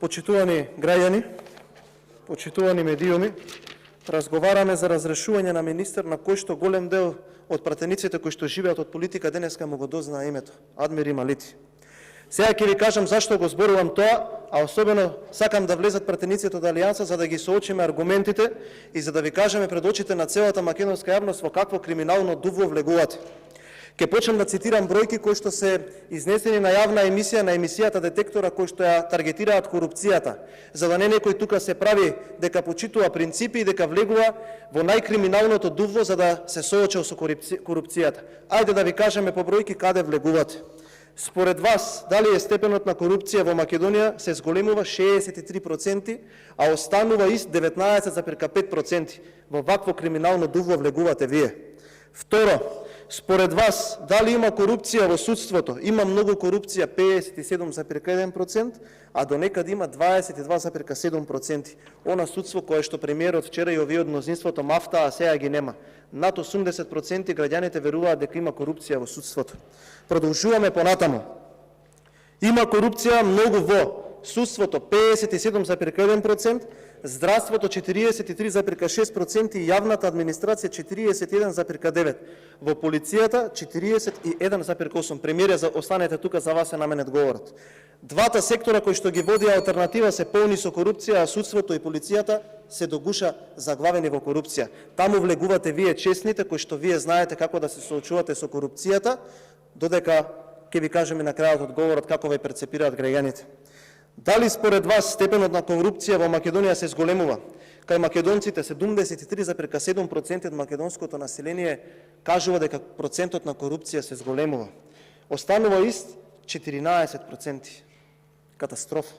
Почитувани граѓани, почитувани медиуми, разговараме за разрешување на министер на кој што голем дел од пратениците кои што живеат од политика денеска му го дознаа името, Адмир Ималити. Сега ќе ви кажам зашто го зборувам тоа, а особено сакам да влезат пратениците од Алијанса за да ги соочиме аргументите и за да ви кажеме пред очите на целата македонска јавност во какво криминално дувло влегувате. Ке почнам да цитирам бројки кои што се изнесени на јавна емисија, на емисијата Детектора, кои што ја таргетираат корупцијата, за да не некој тука се прави дека почитува принципи и дека влегува во најкриминалното дувло за да се соочи со корупцијата. Ајде да ви кажеме по бројки каде влегувате. Според вас, дали е степенот на корупција во Македонија се зголемува 63%, а останува ист 19,5%. Во вакво криминално дувло влегувате вие. Второ, според вас, дали има корупција во судството? Има многу корупција, 57,1%, а до некаде има 22,7%. Она судство кое што премиерот вчера и овие од мнозинството мафта, а сега ги нема. Над 80% граѓаните веруваат дека има корупција во судството. Продолжуваме понатаму. Има корупција многу во судството 57,1%, здравството 43,6% и јавната администрација 41,9%. Во полицијата 41,8%. Премиере, останете тука, за вас е наменет говорот. Двата сектора кои што ги води алтернатива се полни со корупција, а судството и полицијата се до гуша заглавени во корупција. Таму влегувате вие честните, кои што вие знаете како да се соочувате со корупцијата, додека ќе ви кажеме на крајот од говорот како ве перцепираат граѓаните. Дали според вас степенот на корупција во Македонија се зголемува? Кај македонците 73,7% од македонското население кажува дека процентот на корупција се зголемува. Останува ист 14%. Катастрофа.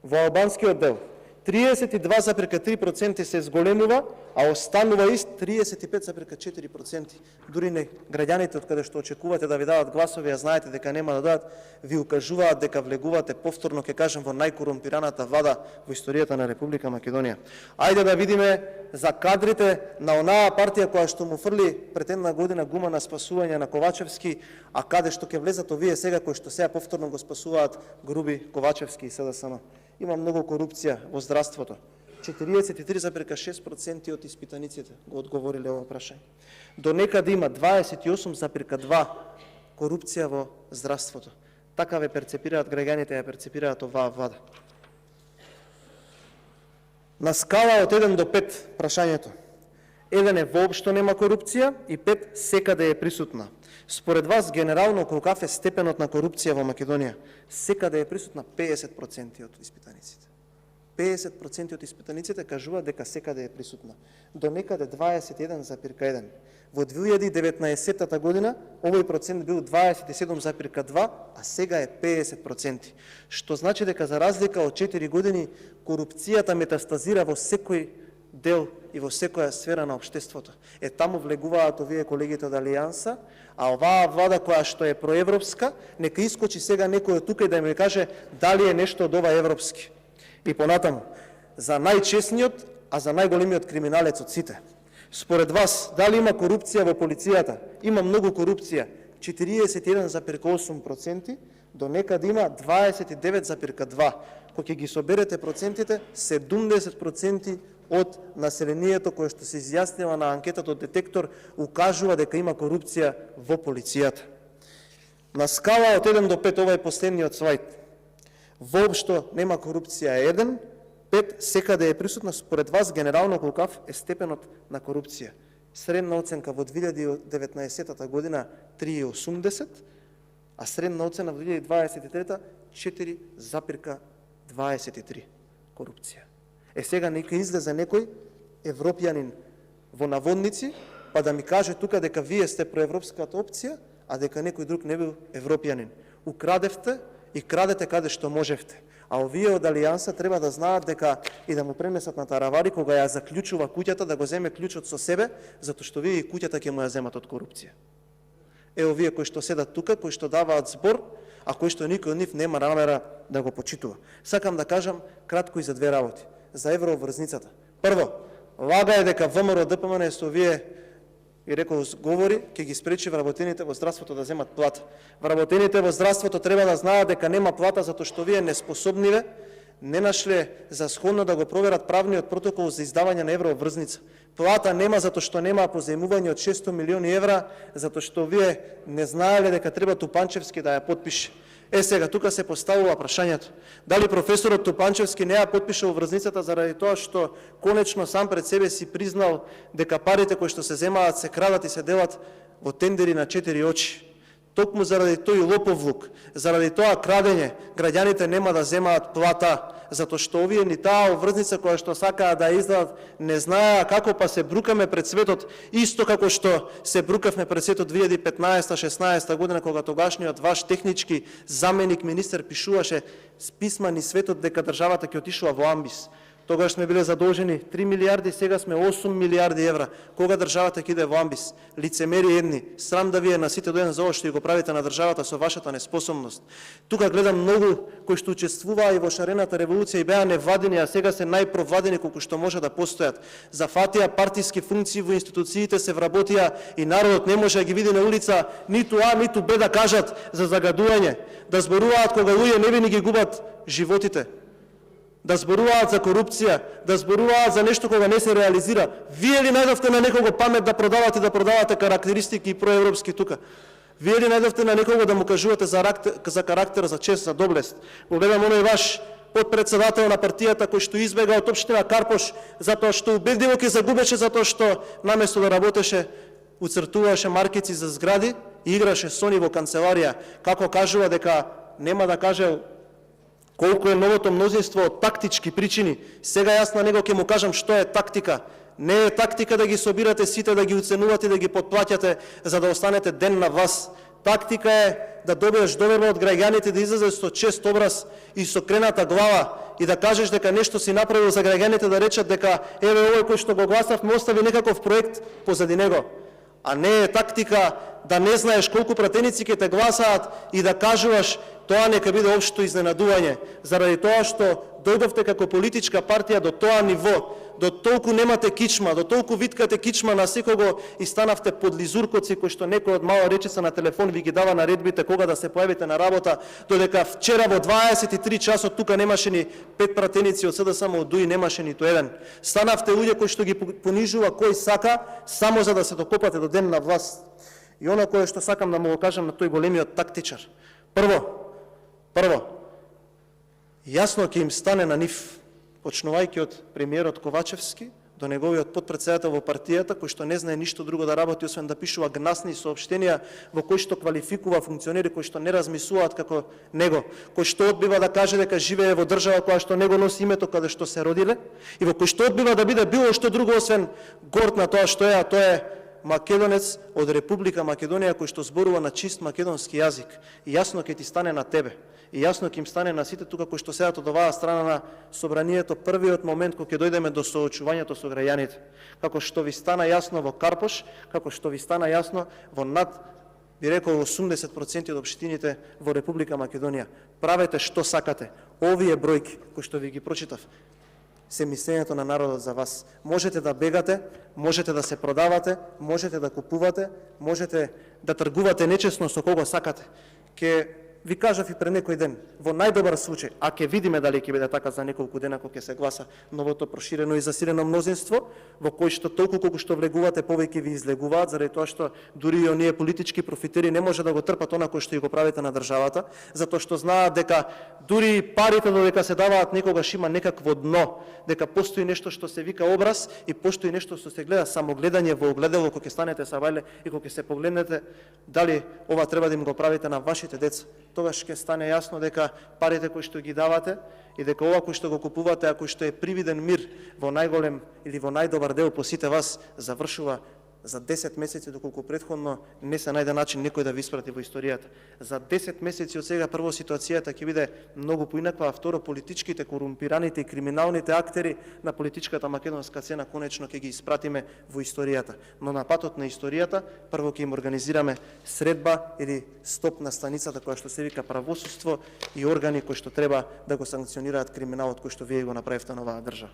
Во албанскиот дел 32,3% се зголемува, а останува ист 35,4%. Дури не граѓаните од каде што очекувате да ви дадат гласови, а знаете дека нема да дадат, ви укажуваат дека влегувате повторно, ќе кажем, во најкорумпираната влада во историјата на Република Македонија. Ајде да видиме за кадрите на онаа партија која што му фрли пред една година гума на спасување на Ковачевски, а каде што ќе влезат овие сега кои што сега повторно го спасуваат Груби, Ковачевски и СДСМ. Има многу корупција во здравството. 43,6% од испитаниците го одговориле ова прашање. До некаде има 28,2% корупција во здравството. Така ве перцепираат граѓаните, ја перцепираат оваа влада. На скала од 1 до 5 прашањето. 1 е воопшто нема корупција и 5 секаде е присутна. Според вас, генерално, колкав е степенот на корупција во Македонија? Секаде е присутна 50% од испитаниците. 50% од испитаниците кажуваат дека секаде е присутна. До некаде 21,1%. Во 2019 година овој процент бил 27,2%, а сега е 50%. Што значи дека за разлика од 4 години корупцијата метастазира во секој дел и во секоја сфера на општеството. Таму влегуваат овие колегите од Алијанса, а оваа влада која што е проевропска, нека искочи сега некој од тука и да ми каже дали е нешто од ова европски. И понатаму, за најчесниот, а за најголемиот криминалец од сите. Според вас, дали има корупција во полицијата? Има многу корупција, 41,8%, до некаде има 29,2%. Кога ќе ги соберете процентите, 70% од населението кое што се изјаснила на анкетата од Детектор укажува дека има корупција во полицијата. На скала од 1 до 5, ова е последниот слайд. Воопшто нема корупција 1, 5 секаде е присутна. Според вас генерално колкав е степенот на корупција? Средна оценка во 2019 година 3,80, а средна оцена во 2023 4,23 корупција. Сега нека излезе некој европјанин во наводници, па да ми каже тука дека вие сте проевропската опција, а дека некој друг не бил европјанин. Украдевте и крадете каде што можевте. А овие од Алијанса треба да знаат дека и да му пренесат на Таравари кога ја заклучува куќата да го земе клучот со себе, затоа што вие и куќата ќе му ја земат од корупција. Овие кои што седат тука, кои што даваат збор, а кои што никој од нив нема намера да го почитува. Сакам да кажам кратко и за две работи. За евроврзницата. Прво, лага е дека ВМРО ДПМН со овие и рекол говори, ќе ги спречи вработените во здравството да земат плата. Вработените во здравството треба да знаат дека нема плата затоа што вие неспособниве не нашле за сходно да го проверат правниот протокол за издавање на еврообврзница. Плата нема затоа што нема позајмување од 600 милиони евра, затоа што вие не знаеле дека треба Тупанчевски да ја потпише. Сега, тука се поставува прашањето. Дали професорот Тупанчевски не ја потпише обврзницата заради тоа што конечно сам пред себе си признал дека парите кои што се земаат се крадат и се делат во тендери на 4 очи. Токму заради тој лоповлук, заради тоа крадење, граѓаните нема да земаат плата, затоа што овие ни таа обврзница која што сакаа да издадат не знаеа како, па се брукаме пред светот, исто како што се брукавме пред светот 2015-16 година, кога тогашниот ваш технички заменик министер пишуваше с писма ни светот дека државата ќе отишува во амбис. Тогаш сме биле задолжени 3 милиарди, сега сме 8 милиарди евра. Кога државата ќе иде во амбис? Лицемери едни. Срам да вие на сите доен за ова што го правите на државата со вашата неспособност. Тука гледам многу кои што учествуваа и во шарената револуција и беа невладени, а сега се најпровладени колку што може да постојат. Зафатија партиски функции во институциите, се вработија и народот не може да ги види на улица ниту А, ниту Б да кажат за загадување, да зборуваат кога луѓе невини ги губат животите, да зборуваат за корупција, да зборуваат за нешто кога не се реализира. Вие ли најдовте на некого памет да продавате карактеристики и проевропски тука? Вие ли најдовте на некого да му кажувате за карактер, за чест, за доблест? Го гледам оној ваш подпредседател на партијата кој што избега од општина Карпош затоа што убедливо ќе загубеше, затоа што наместо да работеше уцртуваше маркици за згради и играше сони во канцеларија. Како кажува дека нема да каже колку е новото мнозинство од тактички причини. Сега јас на него ќе му кажам што е тактика. Не е тактика да ги собирате сите, да ги уценувате, да ги подплаќате за да останете ден на власт. Тактика е да добиеш доверба од граѓаните, да излезеш со чест образ и со крената глава и да кажеш дека нешто си направил за граѓаните, да речат дека еве овој кој што го гласавме остави некаков проект позади него. А не е тактика да не знаеш колку пратеници ќе те гласаат и да кажуваш тоа нека биде општо изненадување, заради тоа што дојдовте како политичка партија до тоа ниво, до толку немате кичма, до толку виткате кичма на секого и станавте подлизуркоци кои што некој од мала речица на телефон ви ги дава наредбите кога да се појавите на работа, додека вчера во 23 часот тука немаше ни 5 пратеници од СДСМ од ДУИ, немаше ниту еден. Станавте луѓе кои што ги понижува кој сака само за да се докопате до ден на власт. И оно кое што сакам да му го кажам на тој големиот тактичар. Прво, јасно ќе им стане на нив, почнувајќи од премиерот Ковачевски до неговиот подпредседател во партијата, кој што не знае ништо друго да работи, освен да пишува гнасни соопштенија во кои што квалификува функционери кои што не размислуваат како него, кој што одбива да каже дека живее во држава која што него носи името каде што се родиле и во кој што одбива да биде било што друго освен горд на тоа што е, а тоа е македонец од Република Македонија кој што зборува на чист македонски јазик. И јасно ќе ти стане на тебе. И јасно ќе им стане на сите тука кои што седат од оваа страна на собранието првиот момент кога ќе дојдеме до соочувањето со граѓаните. Како што ви стана јасно во Карпош, како што ви стана јасно во над, би рекол, 80% од општините во Република Македонија. Правете што сакате. Овие бројки кои што ви ги прочитав се мислењето на народот за вас. Можете да бегате, можете да се продавате, можете да купувате, можете да тргувате нечесно со кого сакате. Ке ви кажав и пред некој ден, во најдобар случај, а ќе видиме дали ќе биде така за неколку дена кога ќе се гласа новото проширено и засилено мнозинство, во кој што толку колку што влегувате повеќе ви излегуваат, заради тоа што дури и оние политички профитери не може да го трпат она кој што и го правите на државата, затоа што знаат дека дури парите додека се даваат некогаш има некакво дно, дека постои нешто што се вика образ и постои нешто што се гледа самогледање во огледало кога ќе станете са вајле и кога ќе се погледнете дали ова треба да им го правите на вашите деца. Тогаш ќе стане јасно дека парите кои што ги давате и дека ова кој што го купувате, ако што е привиден мир во најголем или во најдобар дел по сите вас, завршува за 10 месеци, доколку претходно не се најде начин некој да ви испрати во историјата. За 10 месеци од сега прво ситуацијата ќе биде многу поинаква, а второ политичките, корумпираните и криминалните актери на политичката македонска сцена конечно ќе ги испратиме во историјата. Но на патот на историјата прво ќе им организираме средба или стоп на станицата која што се вика правосудство и органи кои што треба да го санкционираат криминалот кој што вие го направивте на оваа држава.